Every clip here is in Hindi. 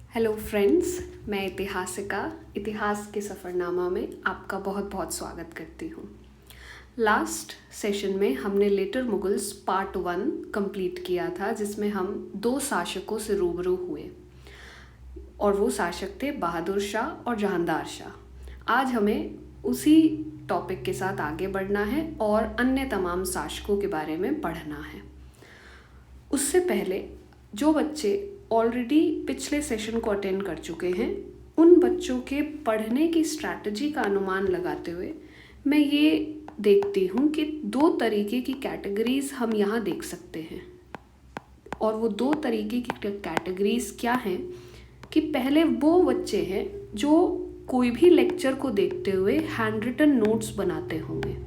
हेलो फ्रेंड्स, मैं इतिहासिका इतिहास के सफ़रनामा में आपका बहुत बहुत स्वागत करती हूँ। लास्ट सेशन में हमने लेटर मुगल्स पार्ट 1 कंप्लीट किया था, जिसमें हम 2 शासकों से रूबरू हुए और वो शासक थे बहादुर शाह और जहांदार शाह। आज हमें उसी टॉपिक के साथ आगे बढ़ना है और अन्य तमाम शासकों के बारे में पढ़ना है। उससे पहले जो बच्चे ऑलरेडी पिछले सेशन को अटेंड कर चुके हैं, उन बच्चों के पढ़ने की स्ट्रैटेजी का अनुमान लगाते हुए मैं ये देखती हूँ कि 2 तरीके की कैटेगरीज हम यहाँ देख सकते हैं। और वो 2 तरीके की कैटेगरीज क्या हैं कि पहले वो बच्चे हैं जो कोई भी लेक्चर को देखते हुए हैंड रिटन नोट्स बनाते होंगे,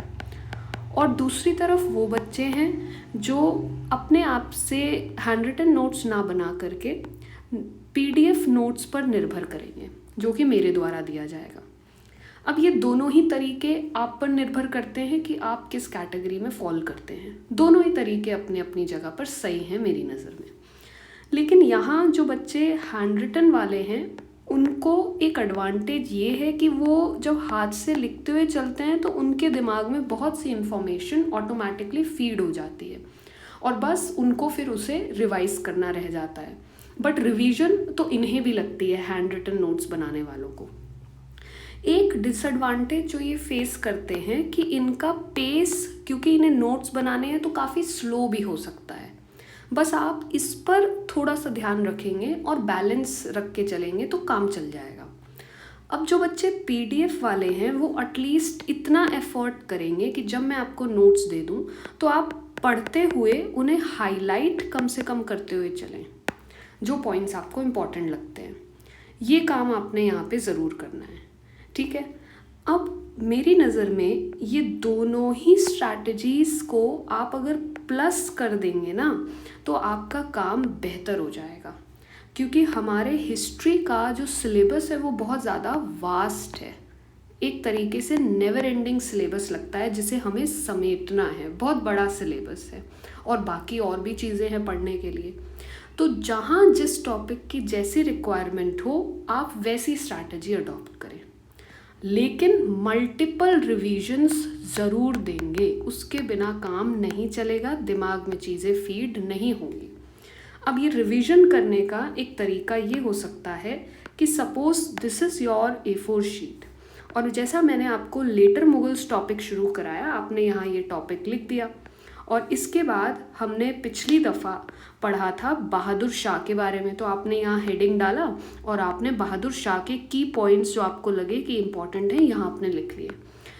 और दूसरी तरफ वो बच्चे हैं जो अपने आप से हैंड रिटन नोट्स ना बना करके पीडीएफ नोट्स पर निर्भर करेंगे, जो कि मेरे द्वारा दिया जाएगा। अब ये दोनों ही तरीके आप पर निर्भर करते हैं कि आप किस कैटेगरी में फॉल करते हैं। दोनों ही तरीके अपनी अपनी जगह पर सही हैं मेरी नज़र में। लेकिन यहाँ जो बच्चे हैंड रिटन वाले हैं, उनको एक एडवांटेज ये है कि वो जब हाथ से लिखते हुए चलते हैं तो उनके दिमाग में बहुत सी इन्फॉर्मेशन ऑटोमेटिकली फीड हो जाती है और बस उनको फिर उसे रिवाइज करना रह जाता है। बट रिवीजन तो इन्हें भी लगती है हैंड रिटन नोट्स बनाने वालों को। एक डिसएडवांटेज जो ये फेस करते हैं कि इनका पेस, क्योंकि इन्हें नोट्स बनाने हैं तो काफ़ी स्लो भी हो सकता है। बस आप इस पर थोड़ा सा ध्यान रखेंगे और बैलेंस रख के चलेंगे तो काम चल जाएगा। अब जो बच्चे पीडीएफ वाले हैं वो एटलीस्ट इतना एफर्ट करेंगे कि जब मैं आपको नोट्स दे दूं तो आप पढ़ते हुए उन्हें हाईलाइट कम से कम करते हुए चलें, जो पॉइंट्स आपको इम्पॉर्टेंट लगते हैं। ये काम आपने यहाँ पे ज़रूर करना है, ठीक है। अब मेरी नज़र में ये दोनों ही स्ट्रैटेजीज़ को आप अगर प्लस कर देंगे ना तो आपका काम बेहतर हो जाएगा, क्योंकि हमारे हिस्ट्री का जो सिलेबस है वो बहुत ज़्यादा वास्ट है। एक तरीके से नेवर एंडिंग सिलेबस लगता है जिसे हमें समेटना है। बहुत बड़ा सिलेबस है और बाकी और भी चीज़ें हैं पढ़ने के लिए। तो जहाँ जिस टॉपिक की जैसी रिक्वायरमेंट हो, आप वैसी स्ट्रैटेजी अडॉप्ट करें, लेकिन मल्टीपल रिवीजन्स ज़रूर देंगे। उसके बिना काम नहीं चलेगा, दिमाग में चीज़ें फीड नहीं होंगी। अब ये रिवीजन करने का एक तरीका ये हो सकता है कि suppose this is your A4 sheet, और जैसा मैंने आपको लेटर मुगल्स टॉपिक शुरू कराया, आपने यहाँ ये टॉपिक लिख दिया, और इसके बाद हमने पिछली दफ़ा पढ़ा था बहादुर शाह के बारे में, तो आपने यहाँ हेडिंग डाला और आपने बहादुर शाह के की पॉइंट्स जो आपको लगे कि इम्पॉर्टेंट हैं यहाँ आपने लिख लिए।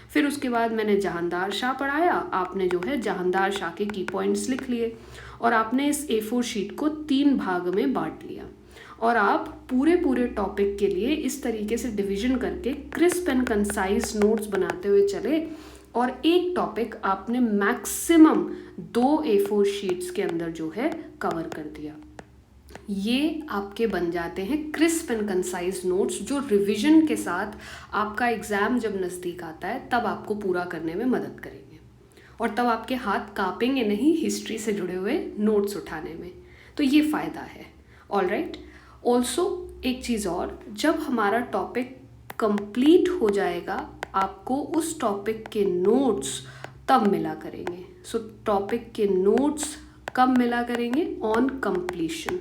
फिर उसके बाद मैंने जहांदार शाह पढ़ाया, आपने जो है जहांदार शाह के की पॉइंट्स लिख लिए, और आपने इस A4 शीट को 3 भाग में बांट लिया, और आप पूरे टॉपिक के लिए इस तरीके से डिवीजन करके क्रिस्प एंड कंसाइज नोट्स बनाते हुए चले, और एक टॉपिक आपने मैक्सिमम 2 A4 शीट्स के अंदर जो है कवर कर दिया। ये आपके बन जाते हैं क्रिस्प एंड कंसाइज नोट्स, जो रिवीजन के साथ आपका एग्ज़ाम जब नज़दीक आता है तब आपको पूरा करने में मदद करेंगे, और तब आपके हाथ कांपेंगे नहीं हिस्ट्री से जुड़े हुए नोट्स उठाने में। तो ये फ़ायदा है। ऑलराइट, ऑल्सो एक चीज़ और, जब हमारा टॉपिक कंप्लीट हो जाएगा आपको उस टॉपिक के नोट्स तब मिला करेंगे। सो टॉपिक के नोट्स कब मिला करेंगे? ऑन कंप्लीशन,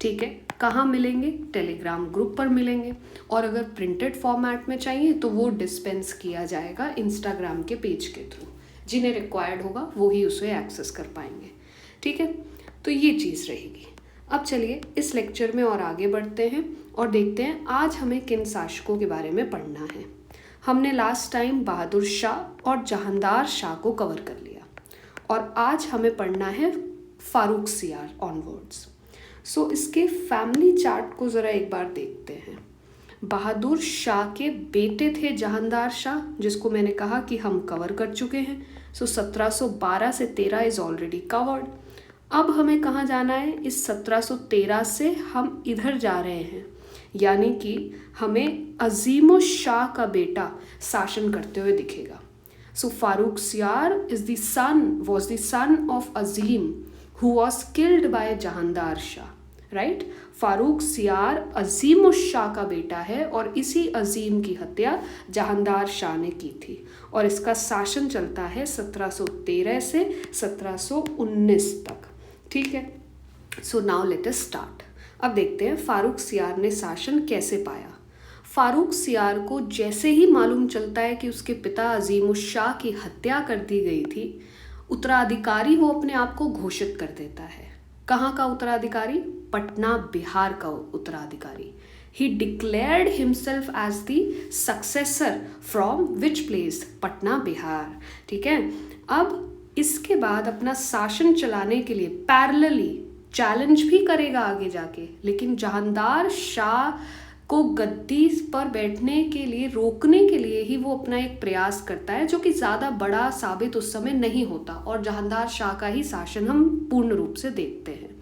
ठीक है। कहाँ मिलेंगे? टेलीग्राम ग्रुप पर मिलेंगे, और अगर प्रिंटेड फॉर्मेट में चाहिए तो वो डिस्पेंस किया जाएगा इंस्टाग्राम के पेज के थ्रू। जिन्हें रिक्वायर्ड होगा वो ही उसे एक्सेस कर पाएंगे, ठीक है। तो ये चीज़ रहेगी। अब चलिए इस लेक्चर में और आगे बढ़ते हैं और देखते हैं आज हमें किन शासकों के बारे में पढ़ना है। हमने लास्ट टाइम बहादुर शाह और जहांदार शाह को कवर कर लिया, और आज हमें पढ़ना है फारुखसियार ऑनवर्ड्स। सो इसके फैमिली चार्ट को ज़रा एक बार देखते हैं। बहादुर शाह के बेटे थे जहांदार शाह, जिसको मैंने कहा कि हम कवर कर चुके हैं। सो 1712 से 13 इज़ ऑलरेडी कवर्ड। अब हमें कहाँ जाना है? इस 1713 से हम इधर जा रहे हैं, यानी कि हमें अजीम शाह का बेटा शासन करते हुए दिखेगा। So Farrukhsiyar was the son of Azim who was killed by Jahandar Shah. Right. Farrukhsiyar Azim उस शाह का बेटा है और इसी अजीम की हत्या जहांदार शाह ने की थी और इसका शासन चलता है 1713 से 1719 तक। ठीक है, so now let us start. अब देखते हैं फारूक सियार ने शासन कैसे पाया। फारूक सियार को जैसे ही मालूम चलता है कि उसके पिता अजीम उस शाह की हत्या कर दी गई थी, उत्तराधिकारी वो अपने आप को घोषित कर देता है। कहाँ का उत्तराधिकारी? पटना बिहार का उत्तराधिकारी। He declared himself as the successor from which place? Patna Bihar. ठीक है, अब इसके बाद अपना शासन चलाने के लिए पैरेलली चैलेंज भी करेगा आगे जाके, लेकिन जहांदार शाह को गद्दी पर बैठने के लिए रोकने के लिए ही वो अपना एक प्रयास करता है, जो कि ज़्यादा बड़ा साबित उस समय नहीं होता और जहांदार शाह का ही शासन हम पूर्ण रूप से देखते हैं।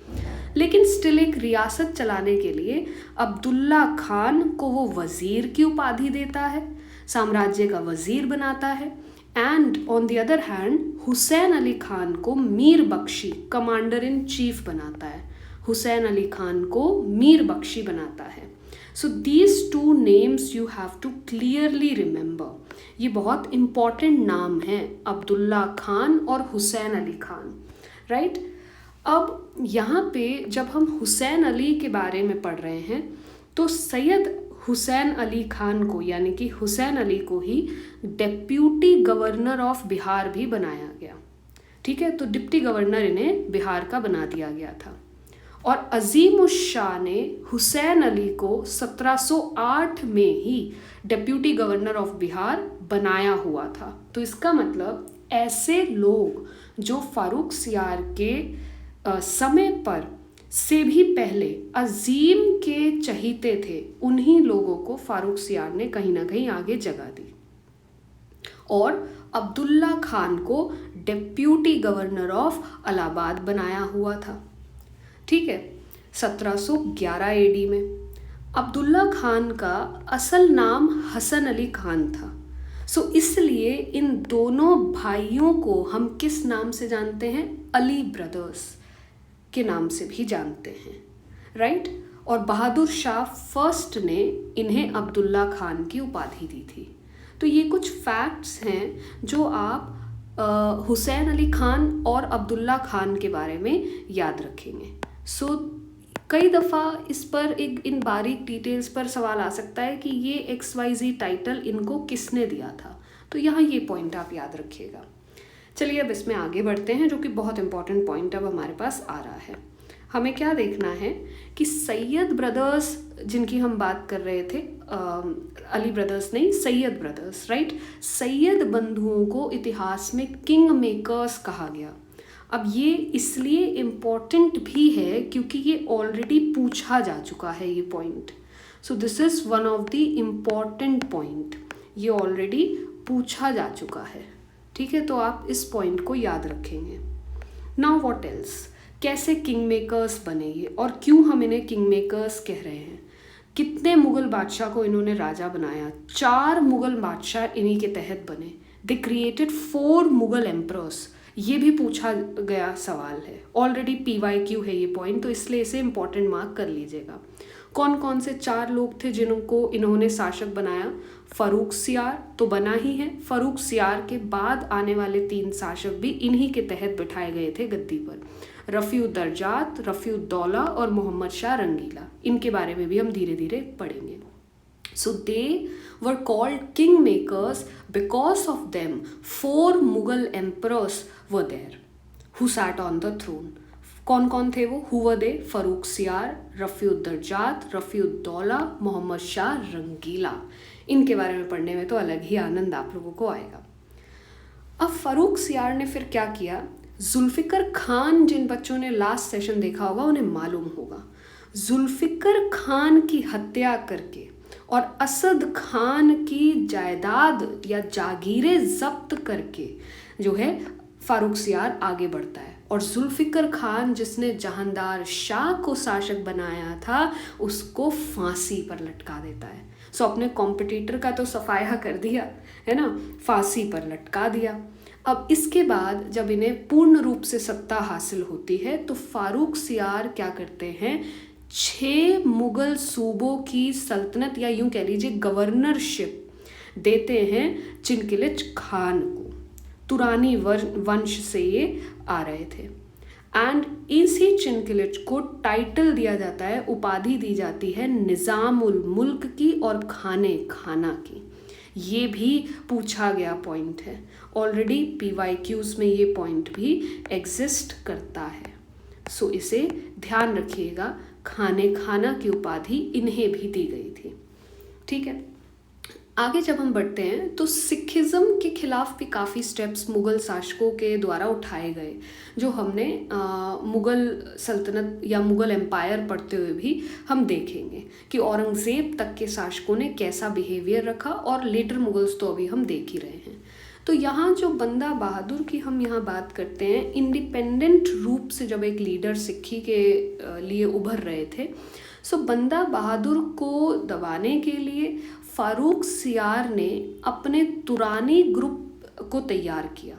लेकिन स्टिल एक रियासत चलाने के लिए अब्दुल्ला खान को वो वज़ीर की उपाधि देता है, साम्राज्य का वज़ीर बनाता है। And on the other hand Hussain Ali Khan को मीर बख्शी कमांडर इन चीफ बनाता है। हुसैन अली खान को मीर बख्शी बनाता है। So these two names you have to clearly remember. ये बहुत इम्पॉर्टेंट नाम हैं, अब्दुल्ला खान और हुसैन अली खान, राइट। अब यहाँ पे जब हम हुसैन अली के बारे में पढ़ रहे हैं तो सैयद हुसैन अली खान को यानी कि हुसैन अली को ही डेप्यूटी गवर्नर ऑफ बिहार भी बनाया गया। ठीक है, तो डिप्टी गवर्नर इन्हें बिहार का बना दिया गया था। और अजीम उस शाह ने हुसैन अली को 1708 में ही डेप्यूटी गवर्नर ऑफ बिहार बनाया हुआ था। तो इसका मतलब ऐसे लोग जो फारूक सियार के समय पर से भी पहले अजीम के चहीते थे, उन्हीं लोगों को फारूक सियार ने कहीं ना कहीं आगे जगह दी। और अब्दुल्ला खान को डेप्यूटी गवर्नर ऑफ इलाहाबाद बनाया हुआ था। ठीक है, 1711 एडी में। अब्दुल्ला खान का असल नाम हसन अली खान था। सो इसलिए इन दोनों भाइयों को हम किस नाम से जानते हैं? अली ब्रदर्स के नाम से भी जानते हैं, राइट। और बहादुर शाह फर्स्ट ने इन्हें अब्दुल्ला खान की उपाधि दी थी। तो ये कुछ फैक्ट्स हैं जो आप हुसैन अली खान और अब्दुल्ला खान के बारे में याद रखेंगे। सो कई दफ़ा इस पर इन बारीक डिटेल्स पर सवाल आ सकता है कि ये XYZ टाइटल इनको किसने दिया था, तो यहाँ ये पॉइंट आप याद रखिएगा। चलिए अब इसमें आगे बढ़ते हैं, जो कि बहुत इंपॉर्टेंट पॉइंट अब हमारे पास आ रहा है। हमें क्या देखना है कि सैयद ब्रदर्स जिनकी हम बात कर रहे थे, अली ब्रदर्स नहीं, सैयद ब्रदर्स, राइट। सैयद बंधुओं को इतिहास में किंग मेकर्स कहा गया। अब ये इसलिए इम्पॉर्टेंट भी है क्योंकि ये ऑलरेडी पूछा जा चुका है ये point. So this is one of the important point, ये ऑलरेडी पूछा जा चुका है। ठीक है, तो आप इस पॉइंट को याद रखेंगे। नाउ व्हाट एल्स, कैसे किंग मेकर्स बने ये और क्यों हम इन्हें किंग मेकर्स कह रहे हैं? कितने मुग़ल बादशाह को इन्होंने राजा बनाया? 4 मुग़ल बादशाह इन्हीं के तहत बने। They created 4 Mughal emperors. ये भी पूछा गया सवाल है, ऑलरेडी PYQ है ये पॉइंट, तो इसलिए इसे इम्पॉर्टेंट मार्क कर लीजिएगा। कौन कौन से 4 लोग थे जिनको इन्होंने शासक बनाया? फारूक सियार तो बना ही है, फारूक सियार के बाद आने वाले 3 शासक भी इन्हीं के तहत बिठाए गए थे गद्दी पर। रफ़ीउद्दर्जात, रफ़ीउद्दौला और मोहम्मद शाह रंगीला, इनके बारे में भी हम धीरे धीरे पढ़ेंगे। So they were called kingmakers because of them 4 Mughal emperors were there who sat on the throne. कौन कौन थे वो? Who were they? फारूक सियार, रफ़ीउद्दर्जात, रफ़ीउद्दौला, मोहम्मद शाह रंगीला। इनके बारे में पढ़ने में तो अलग ही आनंद आप लोगों को आएगा। अब फारूक सियार ने फिर क्या किया? जुल्फ़िकर खान, जिन बच्चों ने लास्ट सेशन देखा होगा उन्हें मालूम होगा, जुल्फ़िकर खान की हत्या करके और असद खान की जायदाद या जागीरें जब्त करके जो है फारूक सियार आगे बढ़ता है। और जुल्फ़िकर खान जिसने जहांदार शाह को शासक बनाया था उसको फांसी पर लटका देता है। सो अपने कॉम्पिटिटर का तो सफाया कर दिया है ना, फांसी पर लटका दिया। अब इसके बाद जब इन्हें पूर्ण रूप से सत्ता हासिल होती है तो फारूक सियार क्या करते हैं 6 मुगल सूबों की सल्तनत या यूं कह लीजिए गवर्नरशिप देते हैं चिनकिलिच खान को। तुरानी वंश से ये आ रहे थे। एंड इसी चिनकिलिच को टाइटल दिया जाता है, उपाधि दी जाती है निज़ामुल मुल्क की और खाने खाना की। ये भी पूछा गया पॉइंट है, ऑलरेडी PYQs में ये पॉइंट भी एग्जिस्ट करता है। सो इसे ध्यान रखिएगा, खाने खाना की उपाधि इन्हें भी दी गई थी। ठीक है, आगे जब हम बढ़ते हैं तो सिखिज़्म के खिलाफ भी काफ़ी स्टेप्स मुग़ल शासकों के द्वारा उठाए गए, जो हमने मुग़ल सल्तनत या मुग़ल एम्पायर पढ़ते हुए भी हम देखेंगे कि औरंगज़ेब तक के शासकों ने कैसा बिहेवियर रखा, और लेटर मुग़ल्स तो अभी हम देख ही रहे हैं। तो यहाँ जो बंदा बहादुर की हम यहाँ बात करते हैं, इंडिपेंडेंट रूप से जब एक लीडर सिक्खी के लिए उभर रहे थे, सो बंदा बहादुर को दबाने के लिए फारूक सियार ने अपने तुरानी ग्रुप को तैयार किया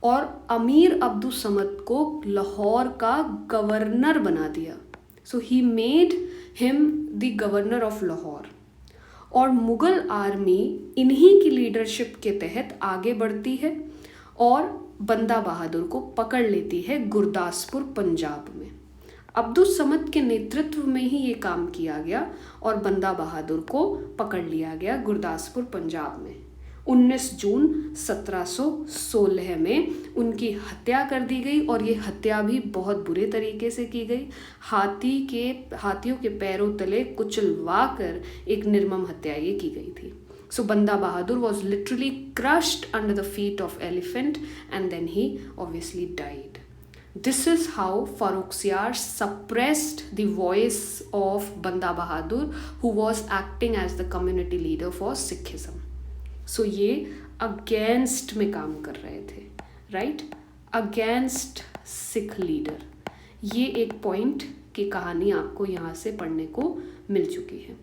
और अमीर अब्दुल समद को लाहौर का गवर्नर बना दिया। So he made him the governor of Lahore. और मुग़ल आर्मी इन्हीं की लीडरशिप के तहत आगे बढ़ती है और बंदा बहादुर को पकड़ लेती है गुरदासपुर पंजाब में। अब्दुल समद के नेतृत्व में ही ये काम किया गया और बंदा बहादुर को पकड़ लिया गया गुरदासपुर पंजाब में। 19 जून 1716 में उनकी हत्या कर दी गई, और ये हत्या भी बहुत बुरे तरीके से की गई। हाथियों के पैरों तले कुचलवा कर एक निर्मम हत्या ये की गई थी। So Banda Bahadur was literally crushed under the feet of elephant and then he obviously died. This is how Farrukh Siyar suppressed the voice of Banda Bahadur, who was acting as the community leader for Sikhism. So ये against में काम कर रहे थे, right? Against Sikh leader. ये एक पॉइंट की कहानी आपको यहाँ से पढ़ने को मिल चुकी है।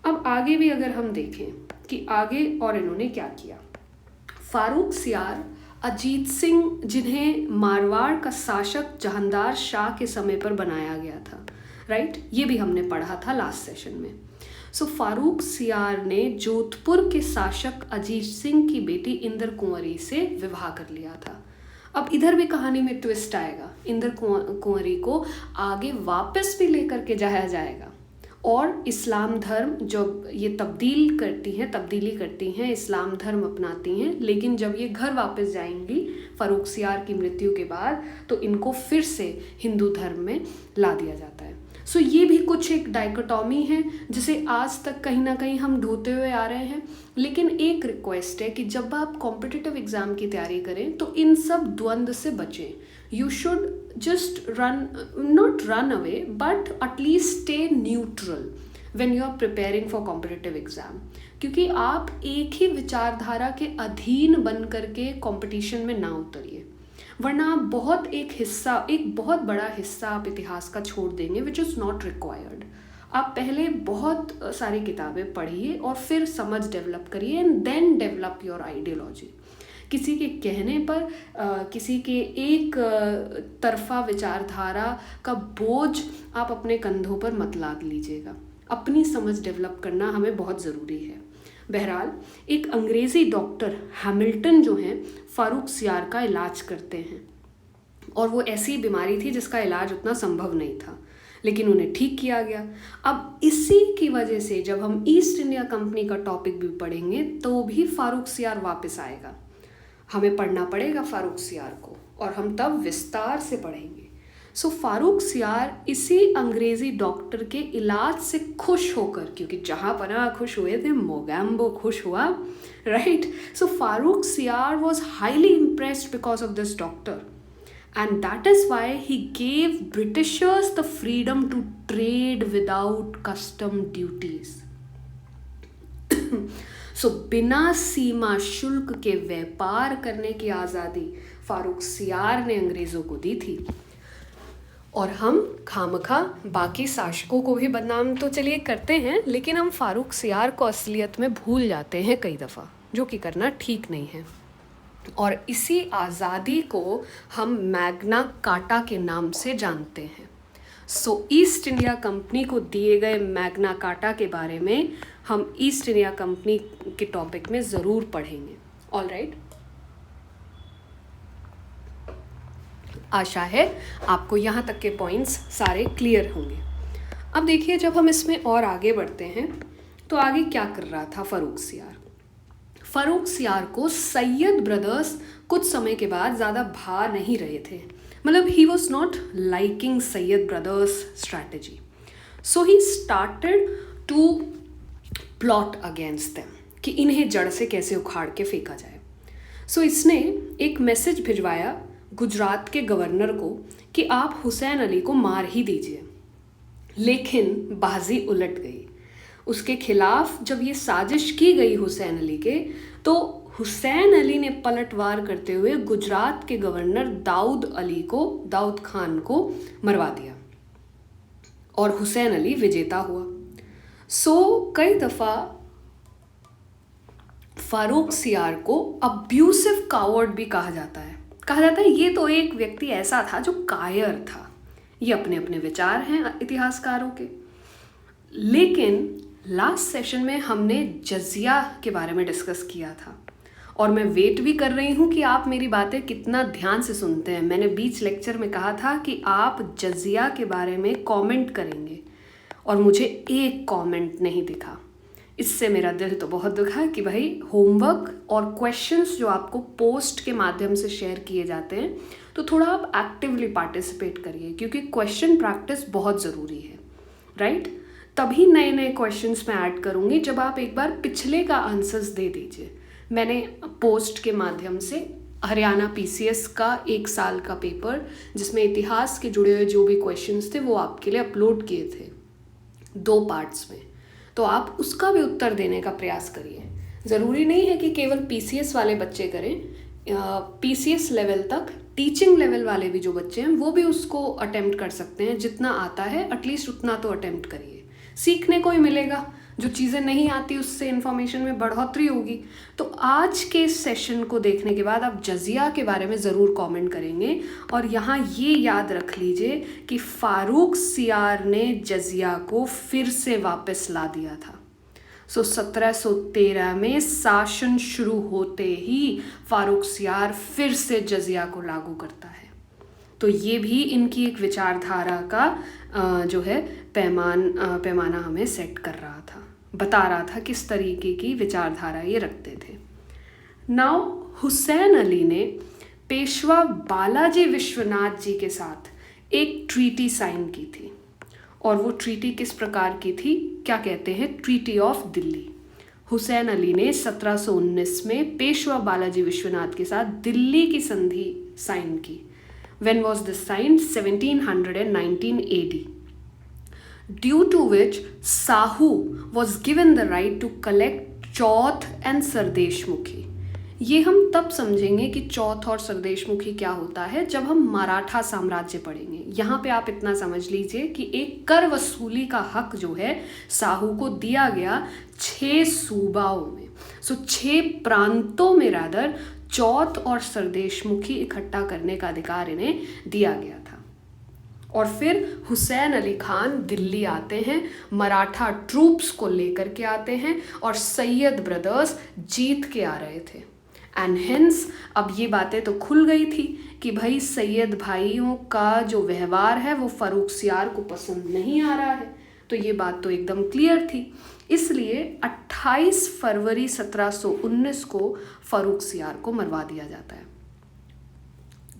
अब आगे भी अगर हम देखें कि आगे और इन्होंने क्या किया। फारूक सियार अजीत सिंह, जिन्हें मारवाड़ का शासक जहांदार शाह के समय पर बनाया गया था, राइट, ये भी हमने पढ़ा था लास्ट सेशन में। सो फारूक सियार ने जोधपुर के शासक अजीत सिंह की बेटी इंदर कुंवरी से विवाह कर लिया था। अब इधर भी कहानी में ट्विस्ट आएगा, इंदर कुंवरी को आगे वापस भी लेकर के जाया जाएगा और इस्लाम धर्म जब ये तब्दीली करती हैं, इस्लाम धर्म अपनाती हैं, लेकिन जब ये घर वापस जाएंगी फारूक सियार की मृत्यु के बाद, तो इनको फिर से हिंदू धर्म में ला दिया जाता है। सो ये भी कुछ एक डाइकोटॉमी है जिसे आज तक कहीं ना कहीं हम ढूंढते हुए आ रहे हैं। लेकिन एक रिक्वेस्ट है कि जब आप कॉम्पिटिटिव एग्ज़ाम की तैयारी करें तो इन सब द्वंद्व से बचें। You should just not run away, but at least stay neutral when you are preparing for competitive exam. क्योंकि आप एक ही विचारधारा के अधीन बन करके कंपटीशन में ना उतरिए, वरना आप एक बहुत बड़ा हिस्सा आप इतिहास का छोड़ देंगे, which is not required. आप पहले बहुत सारी किताबें पढ़िए और फिर समझ डेवलप करिए and then develop your ideology. किसी के कहने पर किसी के एक तरफा विचारधारा का बोझ आप अपने कंधों पर मत लाद लीजिएगा। अपनी समझ डेवलप करना हमें बहुत ज़रूरी है। बहरहाल एक अंग्रेज़ी डॉक्टर हैमिल्टन जो हैं फारूक सियार का इलाज करते हैं, और वो ऐसी बीमारी थी जिसका इलाज उतना संभव नहीं था, लेकिन उन्हें ठीक किया गया। अब इसी की वजह से जब हम ईस्ट इंडिया कंपनी का टॉपिक भी पढ़ेंगे तो भी फारूक सियार वापस आएगा। हमें पढ़ना पड़ेगा फारूक सियार को, और हम तब विस्तार से पढ़ेंगे। सो फारूक सियार इसी अंग्रेज़ी डॉक्टर के इलाज से खुश होकर, क्योंकि जहाँ पनाह खुश हुए थे मोगैम्बो खुश हुआ, राइट। सो फारूक सियार was highly impressed because of this doctor, and that is why he gave Britishers the freedom to trade without custom duties. सो बिना सीमा शुल्क के व्यापार करने की आज़ादी फारूक सियार ने अंग्रेज़ों को दी थी। और हम खामखा बाकी शासकों को भी बदनाम तो चलिए करते हैं, लेकिन हम फारूक सियार को असलियत में भूल जाते हैं कई दफ़ा, जो कि करना ठीक नहीं है। और इसी आज़ादी को हम मैग्ना कार्टा के नाम से जानते हैं, सो ईस्ट इंडिया कंपनी को दिए गए मैग्ना कार्टा के बारे में हम ईस्ट इंडिया कंपनी के टॉपिक में ज़रूर पढ़ेंगे। ऑल राइट, आशा है आपको यहाँ तक के पॉइंट्स सारे क्लियर होंगे। अब देखिए, जब हम इसमें और आगे बढ़ते हैं तो आगे क्या कर रहा था फ़ारूक सियार। फ़ारूक सियार को सैयद ब्रदर्स कुछ समय के बाद ज़्यादा भा नहीं रहे थे, मतलब he was not liking Sayyid brothers strategy, so he started to plot against them कि इन्हें जड़ से कैसे उखाड़ के फेंका जाए। सो इसने एक मैसेज भिजवाया गुजरात के गवर्नर को कि आप हुसैन अली को मार ही दीजिए, लेकिन बाजी उलट गई। उसके खिलाफ जब ये साजिश की गई हुसैन अली के, तो हुसैन अली ने पलटवार करते हुए गुजरात के गवर्नर दाऊद खान को मरवा दिया और हुसैन अली विजेता हुआ। सो कई दफ़ा फ़ारूक सियार को अब्यूसिव कावर्ड भी कहा जाता है। ये तो एक व्यक्ति ऐसा था जो कायर था। ये अपने अपने विचार हैं इतिहासकारों के। लेकिन लास्ट सेशन में हमने जजिया के बारे में डिस्कस किया था और मैं वेट भी कर रही हूँ कि आप मेरी बातें कितना ध्यान से सुनते हैं। मैंने बीच लेक्चर में कहा था कि आप जजिया के बारे में कमेंट करेंगे और मुझे एक कमेंट नहीं दिखा। इससे मेरा दिल तो बहुत दुखा कि भाई होमवर्क और क्वेश्चंस जो आपको पोस्ट के माध्यम से शेयर किए जाते हैं, तो थोड़ा आप एक्टिवली पार्टिसिपेट करिए, क्योंकि क्वेश्चन प्रैक्टिस बहुत ज़रूरी है, राइट? तभी नए नए क्वेश्चंस मैं ऐड करूँगी जब आप एक बार पिछले का आंसर्स दे दीजिए। मैंने पोस्ट के माध्यम से हरियाणा PCS का 1 साल का पेपर, जिसमें इतिहास के जुड़े हुए जो भी क्वेश्चंस थे वो आपके लिए अपलोड किए थे 2 पार्ट्स में, तो आप उसका भी उत्तर देने का प्रयास करिए। ज़रूरी नहीं है कि केवल PCS वाले बच्चे करें, PCS लेवल तक टीचिंग लेवल वाले भी जो बच्चे हैं वो भी उसको अटेम्प्ट कर सकते हैं। जितना आता है एटलीस्ट उतना तो अटेम्प्ट करिए, सीखने को ही मिलेगा। जो चीज़ें नहीं आती उससे इन्फॉर्मेशन में बढ़ोतरी होगी। तो आज के इस सेशन को देखने के बाद आप जजिया के बारे में ज़रूर कमेंट करेंगे और यहाँ ये याद रख लीजिए कि फ़ारूक सियार ने जजिया को फिर से वापस ला दिया था। 1713 में शासन शुरू होते ही फ़ारूक सियार फिर से जजिया को लागू करता है। तो ये भी इनकी एक विचारधारा का जो है पैमाना हमें सेट कर रहा था, बता रहा था किस तरीके की विचारधारा ये रखते थे। नाउ हुसैन अली ने पेशवा बालाजी विश्वनाथ जी के साथ एक ट्रीटी साइन की थी, और वो ट्रीटी किस प्रकार की थी, क्या कहते हैं, ट्रीटी ऑफ दिल्ली। हुसैन अली ने 1719 में पेशवा बालाजी विश्वनाथ के साथ दिल्ली की संधि साइन की। When was this signed? 1719 AD, due to which Sahu was given the right to collect Chauth and sardeshmukhi. ये हम तब समझेंगे कि चौथ और सरदेशमुखी क्या होता है जब हम मराठा साम्राज्य पढ़ेंगे। यहाँ पे आप इतना समझ लीजिए कि एक कर वसूली का हक जो है साहू को दिया गया 6 सूबाओं में, 6 प्रांतों में रादर चौथ और सरदेशमुखी इकट्ठा करने का अधिकार इन्हें दिया गया था। और फिर हुसैन अली खान दिल्ली आते हैं, मराठा ट्रूप्स को लेकर के आते हैं और सैयद ब्रदर्स जीत के आ रहे थे। एंड हेंस अब ये बातें तो खुल गई थी कि भाई सैयद भाइयों का जो व्यवहार है वो फ़ारूक सियार को पसंद नहीं आ रहा है। तो ये बात तो एकदम क्लियर थी। इसलिए 28 फरवरी 1719 को फ़ारूक सियार को मरवा दिया जाता है,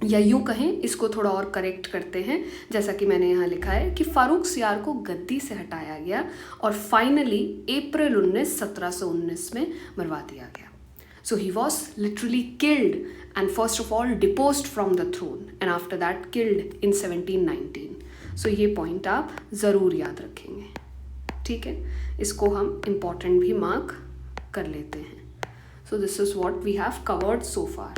या यूँ कहें, इसको थोड़ा और करेक्ट करते हैं, जैसा कि मैंने यहाँ लिखा है कि फ़ारूक सियार को गद्दी से हटाया गया और फाइनली अप्रैल 1719 में मरवा दिया गया। So he was literally killed and first of all deposed from the throne and after that killed in 1719. So ये पॉइंट आप ज़रूर याद रखेंगे, ठीक है? इसको हम इम्पॉर्टेंट भी मार्क कर लेते हैं। So this is what we have covered so far.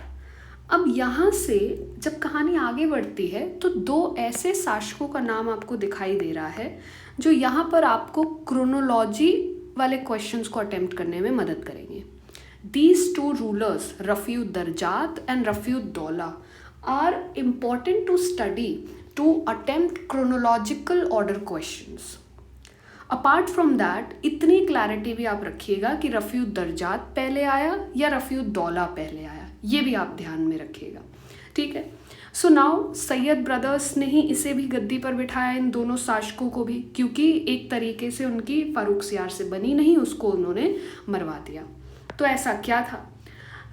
अब यहाँ से जब कहानी आगे बढ़ती है तो 2 ऐसे शासकों का नाम आपको दिखाई दे रहा है जो यहाँ पर आपको क्रोनोलॉजी वाले क्वेश्चंस को अटेम्प्ट करने में मदद करेंगे। These 2 rulers, Rafiud Darjat and Rafiud Dawla, are important to study to attempt chronological order questions. Apart from that इतनी क्लैरिटी भी आप रखिएगा कि रफ़ीउद दर्जात पहले आया या रफ़ीउद दौला पहले आया, ये भी आप ध्यान में रखिएगा, ठीक है। सो नाउ सैयद ब्रदर्स ने ही इसे भी गद्दी पर बिठाया, इन दोनों शासकों को भी, क्योंकि एक तरीके से उनकी फारुखसियार से बनी नहीं, उसको उन्होंने मरवा दिया। तो ऐसा क्या था?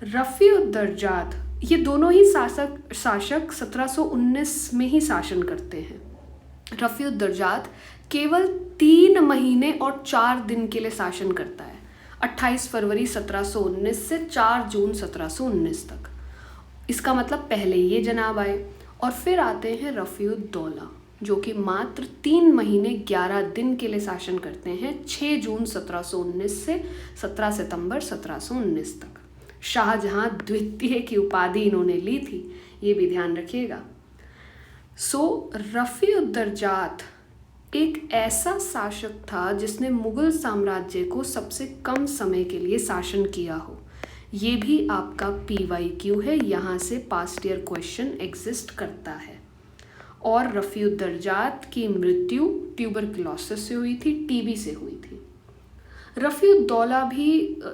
रफ़ीउद दर्जात ये दोनों ही शासक 1719 में ही शासन करते हैं। रफ़ीउद दर्जात केवल 3 महीने और 4 दिन के लिए शासन करता है, 28 फरवरी 1719 से 4 जून 1719 तक। इसका मतलब पहले ये जनाब आए और फिर आते हैं रफ़ीउद दौला, जो कि मात्र 3 महीने 11 दिन के लिए शासन करते हैं, 6 जून 1719 से 17 सितंबर 1719 तक। शाहजहां द्वितीय की उपाधि इन्होंने ली थी, ये भी ध्यान रखिएगा। सो रफ़ीउद दर्जात एक ऐसा शासक था जिसने मुग़ल साम्राज्य को सबसे कम समय के लिए शासन किया हो। ये भी आपका PYQ है, यहाँ से पास्ट ईयर क्वेश्चन एग्जिस्ट करता है। और रफ़ीउद दर्जात की मृत्यु ट्यूबरकुलोसिस से हुई थी, TB से हुई थी। रफ़ीउद दौला भी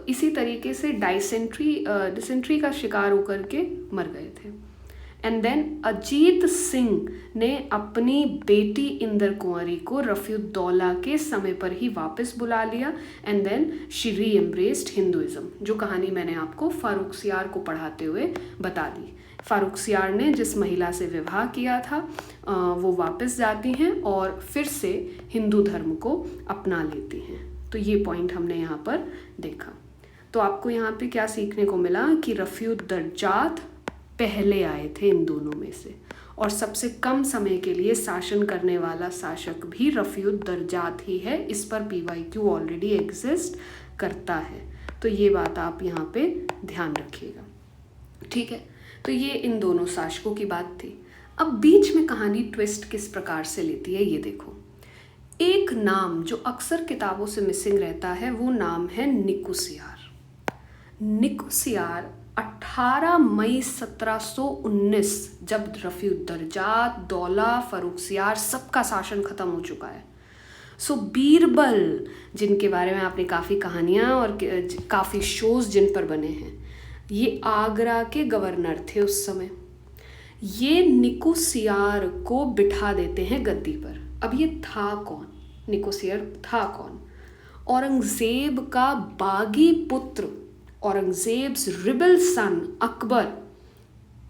इसी तरीके से डिसेंट्री का शिकार होकर के मर गए थे। एंड देन अजीत सिंह ने अपनी बेटी इंदर कुंवरी को रफ़ीउद दौला के समय पर ही वापस बुला लिया, एंड देन शी री एम्ब्रेस्ड हिंदुइज्म, जो कहानी मैंने आपको फारुखसियार को पढ़ाते हुए बता दी। फारुखसियार ने जिस महिला से विवाह किया था वो वापस जाती हैं और फिर से हिंदू धर्म को अपना लेती हैं। तो ये पॉइंट हमने यहाँ पर देखा। तो आपको यहाँ पे क्या सीखने को मिला कि रफ़ीउद दर्जात पहले आए थे इन दोनों में से, और सबसे कम समय के लिए शासन करने वाला शासक भी रफ़ीउद दर्जात ही है। इस पर PYQ ऑलरेडी एग्जिस्ट करता है, तो ये बात आप यहाँ पे ध्यान रखिएगा, ठीक है। तो ये इन दोनों शासकों की बात थी। अब बीच में कहानी ट्विस्ट किस प्रकार से लेती है ये देखो। एक नाम जो अक्सर किताबों से मिसिंग रहता है वो नाम है निकोसियार। निकोसियार 18 मई 1719, जब रफ़ीउद दर्जात, दौला, फारुखसियार सबका शासन खत्म हो चुका है। सो बीरबल, जिनके बारे में आपने काफ़ी कहानियाँ और काफ़ी शोज़ जिन पर बने हैं, ये आगरा के गवर्नर थे उस समय। ये निकोसियार को बिठा देते हैं गद्दी पर। अब ये था कौन? निकोसियार था कौन? औरंगज़ेब का बागी पुत्र, औरंगज़ेब्स रिबल सन अकबर,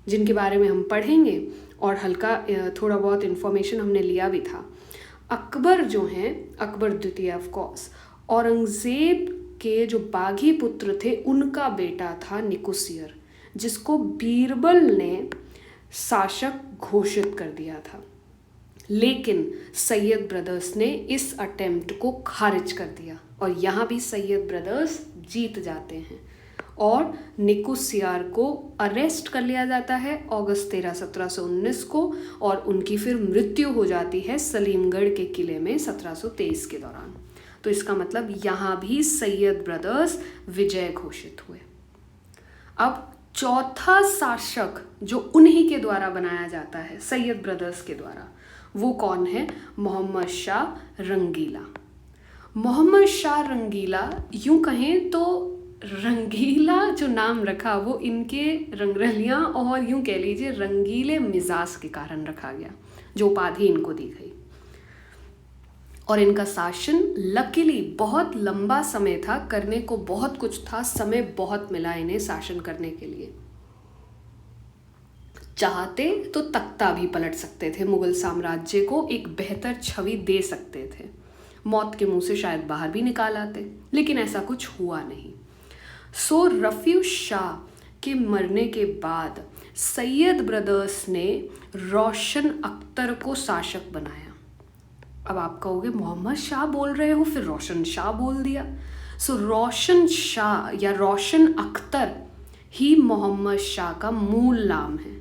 जिनके बारे में हम पढ़ेंगे और हल्का थोड़ा बहुत इन्फॉर्मेशन हमने लिया भी था। अकबर जो हैं, अकबर द्वितीय ऑफ कोर्स, औरंगज़ेब के जो बागी पुत्र थे उनका बेटा था निकोसियर, जिसको बीरबल ने शासक घोषित कर दिया था। लेकिन सैयद ब्रदर्स ने इस अटेम्प्ट को खारिज कर दिया और यहाँ भी सैयद ब्रदर्स जीत जाते हैं और निकोसियार को अरेस्ट कर लिया जाता है अगस्त 13, 1719 को, और उनकी फिर मृत्यु हो जाती है सलीमगढ़ के किले में 1723 के दौरान। तो इसका मतलब यहाँ भी सैयद ब्रदर्स विजय घोषित हुए। अब चौथा शासक जो उन्हीं के द्वारा बनाया जाता है, सैयद ब्रदर्स के द्वारा, वो कौन है? मोहम्मद शाह रंगीला। मोहम्मद शाह रंगीला, यूं कहें तो रंगीला जो नाम रखा वो इनके रंगरलियाँ और यूं कह लीजिए रंगीले मिजाज के कारण रखा गया, जो उपाधि इनको दी गई। और इनका शासन लकीली बहुत लंबा समय था, करने को बहुत कुछ था, समय बहुत मिला इन्हें शासन करने के लिए। चाहते तो तख्ता भी पलट सकते थे, मुगल साम्राज्य को एक बेहतर छवि दे सकते थे, मौत के मुंह से शायद बाहर भी निकाल आते, लेकिन ऐसा कुछ हुआ नहीं। सो रफ़ीउद शाह के मरने के बाद सैयद ब्रदर्स ने रोशन अख्तर को शासक बनाया। अब आप कहोगे मोहम्मद शाह बोल रहे हो, फिर रोशन शाह बोल दिया। सो रोशन शाह या रोशन अख्तर ही मोहम्मद शाह का मूल नाम है,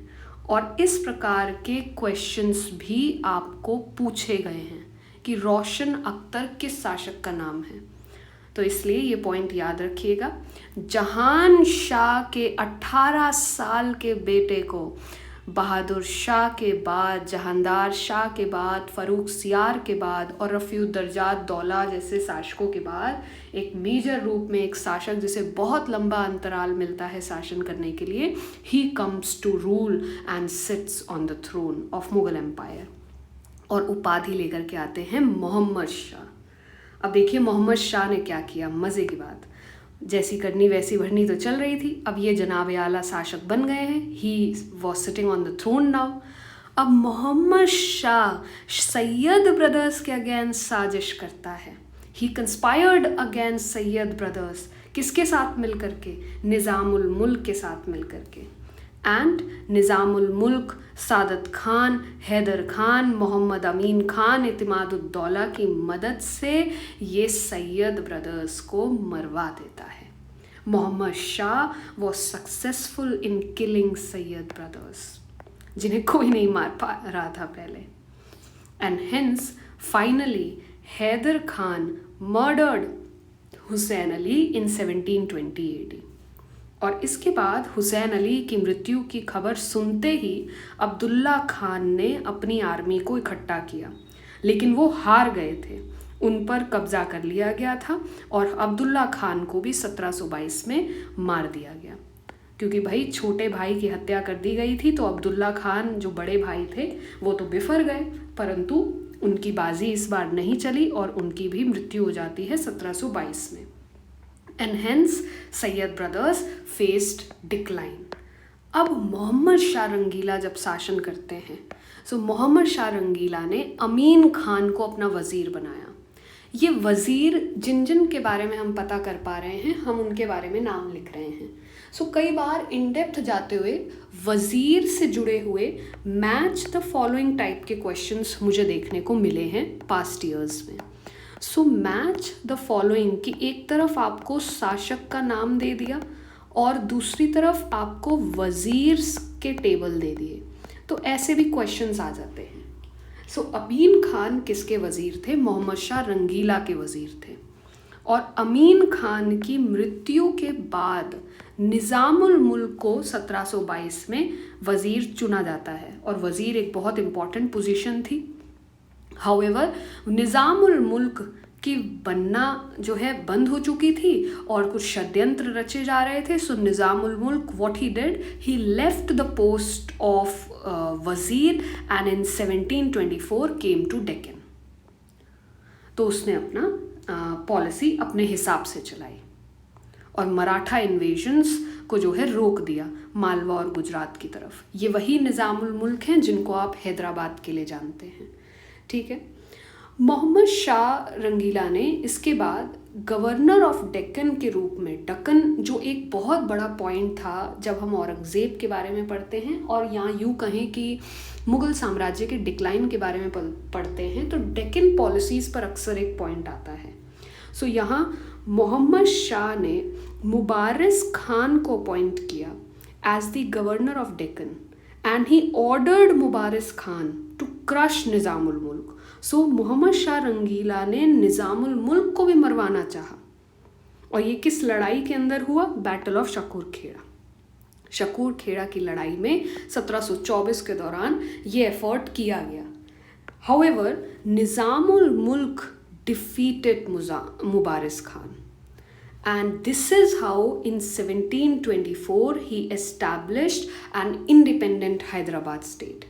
और इस प्रकार के क्वेश्चंस भी आपको पूछे गए हैं कि रोशन अख्तर किस शासक का नाम है। तो इसलिए ये पॉइंट याद रखिएगा। जहान शाह के 18 साल के बेटे को बहादुर शाह के बाद, जहांदार शाह के बाद, फ़रूख सियार के बाद और रफ़ीउद्दर्जात दौला जैसे शासकों के बाद एक मेजर रूप में एक शासक जिसे बहुत लंबा अंतराल मिलता है शासन करने के लिए, he comes to rule and sits on the throne of Mughal empire. और उपाधि लेकर के आते हैं मोहम्मद शाह। अब देखिए मोहम्मद शाह ने क्या किया, मज़े की बात, जैसी करनी वैसी भरनी तो चल रही थी। अब ये जनाब आला शासक बन गए हैं, he was sitting on the throne now. अब मोहम्मद शाह सैयद ब्रदर्स के अगेंस्ट साजिश करता है। He conspired against Sayyid brothers, किसके साथ मिल करके? निज़ामुल मुल्क के साथ मिल करके। एंड निज़ामुल मुल्क सादत खान, हैदर खान, मोहम्मद अमीन खान, इतिमादुद्दौला की मदद से ये सैयद ब्रदर्स को मरवा देता है। Mohammad Shah was successful in killing Sayyid brothers, जिन्हें कोई नहीं मार पा रहा था पहले। And hence finally Haidar Khan murdered Hussain Ali in 1720 AD। और इसके बाद हुसैन अली की मृत्यु की खबर सुनते ही अब्दुल्ला खान ने अपनी आर्मी को इकट्ठा किया, लेकिन वो हार गए थे, उन पर कब्जा कर लिया गया था और अब्दुल्ला खान को भी 1722 में मार दिया गया। क्योंकि भाई छोटे भाई की हत्या कर दी गई थी, तो अब्दुल्ला खान जो बड़े भाई थे वो तो बिफर गए, परंतु उनकी बाजी इस बार नहीं चली और उनकी भी मृत्यु हो जाती है 1722 में। And hence Syed brothers faced decline. अब मोहम्मद शाह रंगीला जब शासन करते हैं, सो मोहम्मद शाह रंगीला ने अमीन खान को अपना वज़ीर बनाया। ये वज़ीर जिन जिन के बारे में हम पता कर पा रहे हैं, हम उनके बारे में नाम लिख रहे हैं। सो कई बार इन डेप्थ जाते हुए वज़ीर से जुड़े हुए मैच द फॉलोइंग टाइप के क्वेश्चंस मुझे देखने को मिले हैं पास्ट ईयर्स में। सो मैच द फॉलोइंग कि एक तरफ आपको शासक का नाम दे दिया और दूसरी तरफ आपको वज़ीर के टेबल दे दिए, तो ऐसे भी क्वेश्चंस आ जाते हैं। सो अमीन खान किसके वज़ीर थे? मोहम्मद शाह रंगीला के वज़ीर थे। और अमीन खान की मृत्यु के बाद निज़ामुल मुल्क को 1722 में वज़ीर चुना जाता है, और वज़ीर एक बहुत इम्पॉर्टेंट पोजीशन थी। हाउएवर निज़ामुल मुल्क की बनना जो है बंद हो चुकी थी और कुछ षड्यंत्र रचे जा रहे थे। So Nizamul Mulk what he did, he left the post of वज़ीर and in 1724 came to Deccan. तो उसने अपना पॉलिसी अपने हिसाब से चलाई और मराठा इन्वेजन्स को जो है रोक दिया मालवा और गुजरात की तरफ। ये वही निज़ामुल मुल्क हैं जिनको आप हैदराबाद के लिए जानते हैं, ठीक है। मोहम्मद शाह रंगीला ने इसके बाद गवर्नर ऑफ डेक्कन के रूप में, दक्कन जो एक बहुत बड़ा पॉइंट था जब हम औरंगज़ेब के बारे में पढ़ते हैं और यहाँ यूँ कहें कि मुग़ल साम्राज्य के डिक्लाइन के बारे में पढ़ते हैं, तो डेक्कन पॉलिसीज़ पर अक्सर एक पॉइंट आता है। सो यहाँ मोहम्मद शाह ने मुबारिस खान को अपॉइंट किया as the governor of Deccan and he ordered Mubariz Khan to crush Nizamul Mulk. So Mohammad Shah रंगीला ने निज़ामुल मुल्क को भी मरवाना चाहा, और ये किस लड़ाई के अंदर हुआ? Battle of Shakur Kheda. शकूर खेड़ा की लड़ाई में 1724 के दौरान ये एफर्ट किया गया। However Nizamul Mulk defeated Mubariz Khan and this is how in 1724 he established an independent Hyderabad state।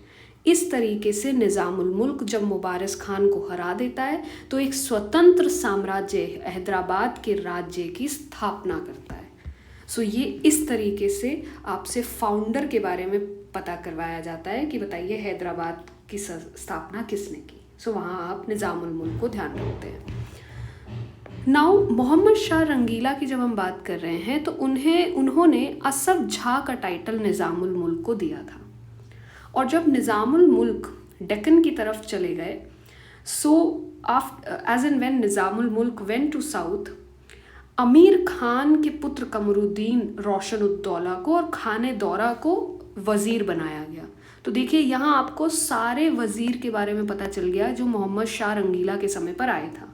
इस तरीके से निज़ामुल मुल्क जब मुबारिस खान को हरा देता है तो एक स्वतंत्र साम्राज्य हैदराबाद के राज्य की स्थापना करता है। सो ये इस तरीके से आपसे फाउंडर के बारे में पता करवाया जाता है कि बताइए हैदराबाद की स्थापना किसने की। सो वहाँ आप निज़ामुल मुल्क को ध्यान रखते हैं। नाउ मोहम्मद शाह रंगीला की जब हम बात कर रहे हैं तो उन्होंने असफ झा का टाइटल निज़ामुल मुल्क को दिया था, और जब निज़ामुल मुल्क डेक्कन की तरफ चले गए, so as and when Nizamul मुल्क वेंट टू साउथ, अमीर खान के पुत्र कमरुद्दीन रोशनुद्दौला को और खाने दौरा को वज़ीर बनाया गया। तो देखिए यहाँ आपको सारे वज़ीर के बारे में पता चल गया जो मोहम्मद शाह रंगीला के समय पर आए था।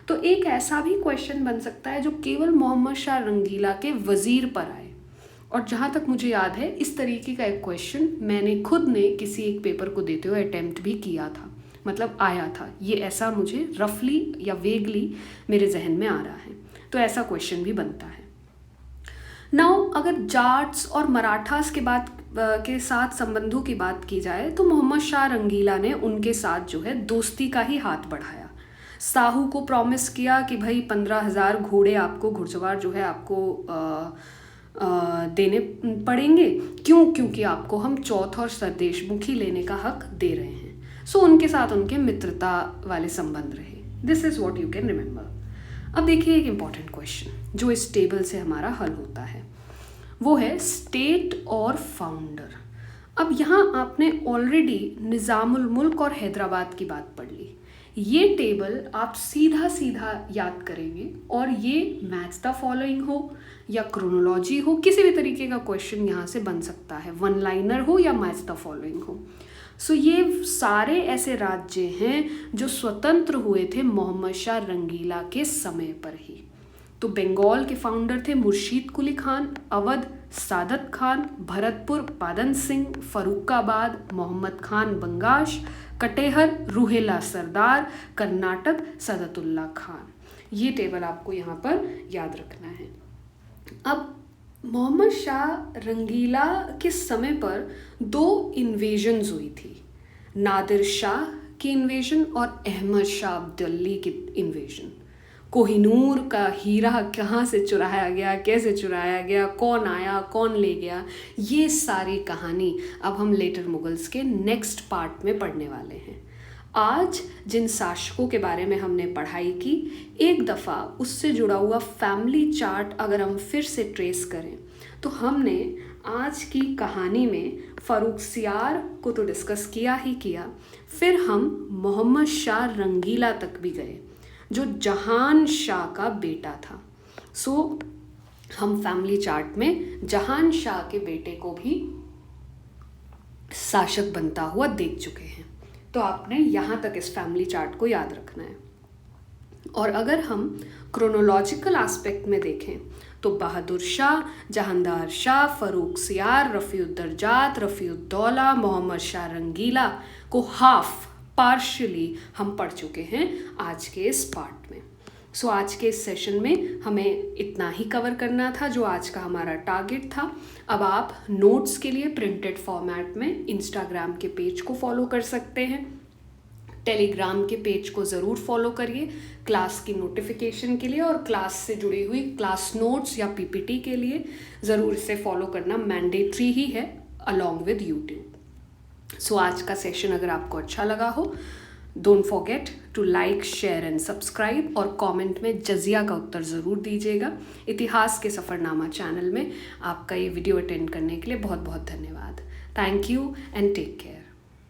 तो एक ऐसा भी क्वेश्चन बन सकता है जो केवल मोहम्मद शाह रंगीला के वज़ीर पर आए, और जहाँ तक मुझे याद है इस तरीके का एक क्वेश्चन मैंने खुद ने किसी एक पेपर को देते हुए अटेम्प्ट भी किया था, मतलब आया था। ये ऐसा मुझे रफली या वेगली मेरे जहन में आ रहा है, तो ऐसा क्वेश्चन भी बनता है। नाउ अगर जाट्स और मराठास के साथ संबंधों की बात की जाए तो मोहम्मद शाह रंगीला ने उनके साथ जो है दोस्ती का ही हाथ बढ़ाया। साहू को प्रॉमिस किया कि भाई 15,000 घोड़े आपको, घुड़सवार जो है आपको देने पड़ेंगे। क्योंकि आपको हम चौथ और सरदेशमुखी लेने का हक दे रहे हैं। सो उनके साथ उनके मित्रता वाले संबंध रहे। This is what you can remember. अब देखिए एक इम्पॉर्टेंट क्वेश्चन जो इस टेबल से हमारा हल होता है, वो है स्टेट और फाउंडर। अब यहाँ आपने ऑलरेडी निज़ामुल मुल्क और हैदराबाद की बात पढ़ ली। ये टेबल आप सीधा सीधा याद करेंगे और ये मैच द फॉलोइंग हो या क्रोनोलॉजी हो, किसी भी तरीके का क्वेश्चन यहाँ से बन सकता है, वन लाइनर हो या मैच द फॉलोइंग हो। सो ये सारे ऐसे राज्य हैं जो स्वतंत्र हुए थे मोहम्मद शाह रंगीला के समय पर ही। तो बंगाल के फाउंडर थे मुर्शीद कुली खान, अवध सादत खान, भरतपुर बादन सिंह, फरुखाबाद मोहम्मद खान बंगाश, कटेहर रूहेला सरदार, कर्नाटक सदतुल्ला खान। ये टेबल आपको यहाँ पर याद रखना है। अब मोहम्मद शाह रंगीला के समय पर 2 इन्वेजन्स हुई थी, नादिर शाह की इन्वेजन और अहमद शाह अब्दाली की इन्वेजन। कोहिनूर का हीरा कहाँ से चुराया गया, कैसे चुराया गया, कौन आया, कौन ले गया, ये सारी कहानी अब हम लेटर मुगल्स के नेक्स्ट पार्ट में पढ़ने वाले हैं। आज जिन शासकों के बारे में हमने पढ़ाई की, एक दफ़ा उससे जुड़ा हुआ फैमिली चार्ट अगर हम फिर से ट्रेस करें तो हमने आज की कहानी में फ़र्रुखसियार को तो डिस्कस किया ही किया, फिर हम मोहम्मद शाह रंगीला तक भी गए जो जहान शाह का बेटा था। सो हम फैमिली चार्ट में जहान शाह के बेटे को भी शासक बनता हुआ देख चुके हैं। तो आपने यहाँ तक इस फैमिली चार्ट को याद रखना है। और अगर हम क्रोनोलॉजिकल एस्पेक्ट में देखें तो बहादुर शाह, जहांदार शाह, फ़र्रुखसियार, रफ़ीउद्दर्जात, रफ़ीउद्दौला, मोहम्मद शाह रंगीला को हाफ पार्शियली हम पढ़ चुके हैं आज के इस पार्ट में। सो आज के इस सेशन में हमें इतना ही कवर करना था जो आज का हमारा टारगेट था। अब आप नोट्स के लिए प्रिंटेड फॉर्मेट में इंस्टाग्राम के पेज को फॉलो कर सकते हैं, टेलीग्राम के पेज को ज़रूर फॉलो करिए क्लास की नोटिफिकेशन के लिए, और क्लास से जुड़ी हुई क्लास नोट्स या पीपीटी के लिए ज़रूर इसे फॉलो करना मैंडेटरी ही है अलॉन्ग विद यूट्यूब। सो आज का सेशन अगर आपको अच्छा लगा हो, don't forget to like, share and subscribe, और कमेंट में जजिया का उत्तर ज़रूर दीजिएगा। इतिहास के सफ़रनामा चैनल में आपका ये वीडियो अटेंड करने के लिए बहुत बहुत धन्यवाद। Thank you and take care.